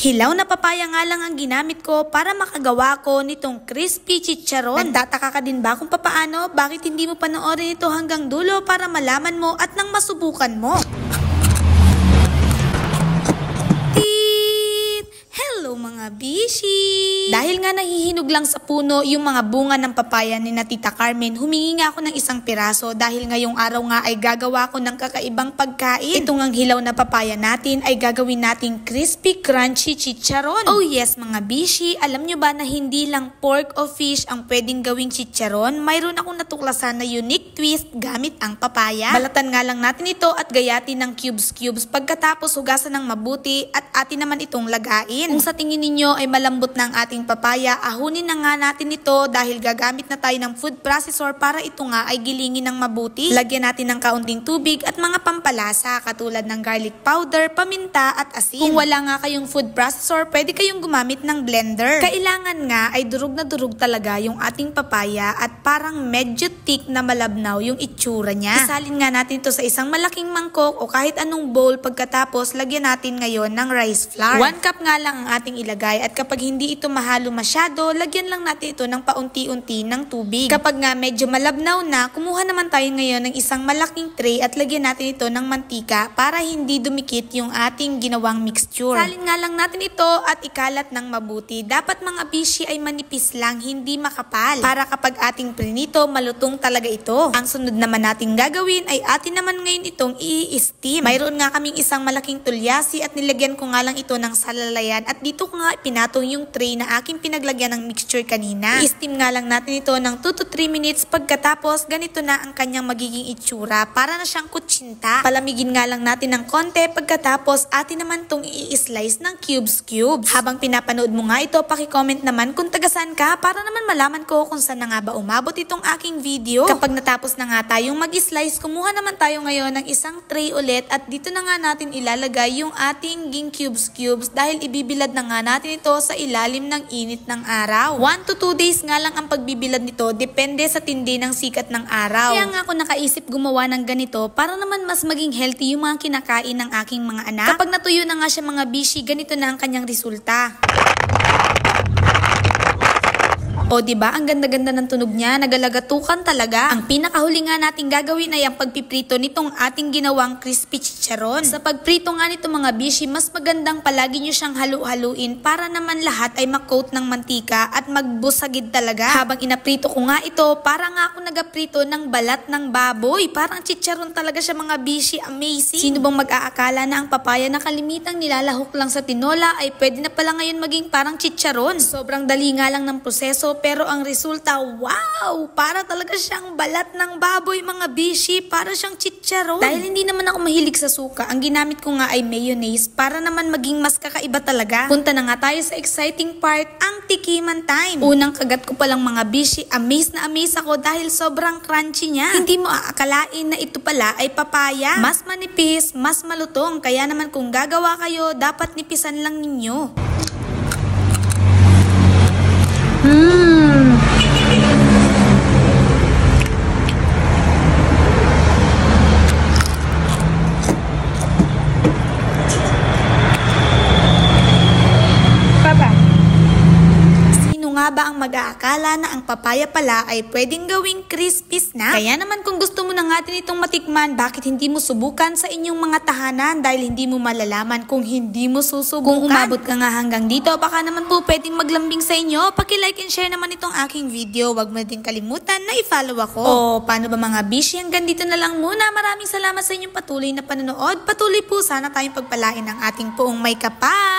Hilaw na papaya nga lang ang ginamit ko para makagawa ko nitong crispy chicharon. Nagtataka ka din ba kung papaano? Bakit hindi mo panoorin ito hanggang dulo para malaman mo at nang masubukan mo? Hello mga bishi! Dahil nga nahihinog lang sa puno yung mga bunga ng papaya ni Tita Carmen, humingi nga ako ng isang piraso dahil ngayong araw nga ay gagawa ko ng kakaibang pagkain. Ito ngang hilaw na papaya natin ay gagawin nating crispy crunchy chicharon. Oh yes mga bishi, alam nyo ba na hindi lang pork o fish ang pwedeng gawing chicharon? Mayroon akong natuklasan na unique twist gamit ang papaya. Balatan nga lang natin ito at gayatin ng cubes pagkatapos hugasan ng mabuti at atin naman itong lagain. Kung sa tingin ninyo ay malambot na ang ating papaya, ahunin na nga natin ito dahil gagamit na tayo ng food processor para ito nga ay gilingin ng mabuti. Lagyan natin ng kaunting tubig at mga pampalasa katulad ng garlic powder, paminta at asin. Kung wala nga kayong food processor, pwede kayong gumamit ng blender. Kailangan nga ay durug na durug talaga yung ating papaya at parang medyo thick na malabnaw yung itsura niya. Isalin nga natin ito sa isang malaking mangkok o kahit anong bowl, pagkatapos lagyan natin ngayon ng rice flour. 1 cup nga lang ang ating ilagay at kapag hindi ito mahalo masyado, lagyan lang natin ito ng paunti-unti ng tubig. Kapag nga medyo malabnaw na, kumuha naman tayo ngayon ng isang malaking tray at lagyan natin ito ng mantika para hindi dumikit yung ating ginawang mixture. Salin nga lang natin ito at ikalat ng mabuti. Dapat mga bishi ay manipis lang, hindi makapal. Para kapag ating prinito, malutong talaga ito. Ang sunod naman natin gagawin ay atin naman ngayon itong i-steam. Mayroon nga kaming isang malaking tulyasi at nilagyan ko nga lang ito ng salalayan at dito ko nga pinatong yung tray na aking pinaglagyan ng mixture kanina. I-steam nga lang natin ito ng 2 to 3 minutes pagkatapos ganito na ang kanyang magiging itsura. Para na siyang kutsinta. Palamigin nga lang natin ng konti pagkatapos atin naman itong i-slice ng cubes. Habang pinapanood mo nga ito, paki-comment naman kung tagasan ka para naman malaman ko kung saan na nga ba umabot itong aking video. Kapag natapos na nga tayong mag-slice, kumuha naman tayo ngayon ng isang tray ulit at dito na nga natin ilalagay yung ating ging cubes dahil ibibilad na nga natin ito sa ilalim ng init ng araw. 1 to 2 days nga lang ang pagbibilad nito, depende sa tindi ng sikat ng araw. Kaya nga ako nakaisip gumawa ng ganito para naman mas maging healthy yung mga kinakain ng aking mga anak. Kapag natuyo na nga siya mga bishi, ganito na ang kanyang resulta. O diba, ang ganda-ganda ng tunog niya, nagalagatukan talaga. Ang pinakahuli nga natin gagawin ay ang pagpiprito nitong ating ginawang crispy chicharon. Sa pagprito nga nito mga bishi, mas magandang palagi nyo siyang halu-haluin para naman lahat ay makoat ng mantika at magbusagid talaga. Habang inaprito ko nga ito, para nga ako nagaprito ng balat ng baboy. Parang chicharon talaga siya mga bishi, amazing. Sino bang mag-aakala na ang papaya na kalimitang nilalahok lang sa tinola ay pwede na pala ngayon maging parang chicharon? Sobrang dali nga lang ng proseso, pero ang resulta, wow! Para talaga siyang balat ng baboy mga bishi, para siyang chicharon. Dahil hindi naman ako mahilig sa suka, ang ginamit ko nga ay mayonnaise para naman maging mas kakaiba talaga. Punta na nga tayo sa exciting part, ang tikiman time. Unang kagat ko palang mga bishi, amaze na amaze ako dahil sobrang crunchy niya. Hindi mo aakalain na ito pala ay papaya. Mas manipis, mas malutong, kaya naman kung gagawa kayo, dapat nipisan lang ninyo. Nga ba ang mag-aakala na ang papaya pala ay pwedeng gawing crispy snack? Kaya naman kung gusto mo na natin itong matikman, bakit hindi mo subukan sa inyong mga tahanan dahil hindi mo malalaman kung hindi mo susubukan? Kung umabot ka nga hanggang dito, baka naman po pwedeng maglambing sa inyo. Paki-like and share naman itong aking video. Huwag mo din kalimutan na i-follow ako. O paano ba mga bishi, hanggang dito na lang muna. Maraming salamat sa inyong patuloy na panonood. Patuloy po sana tayong pagpalain ng ating poong may kapal.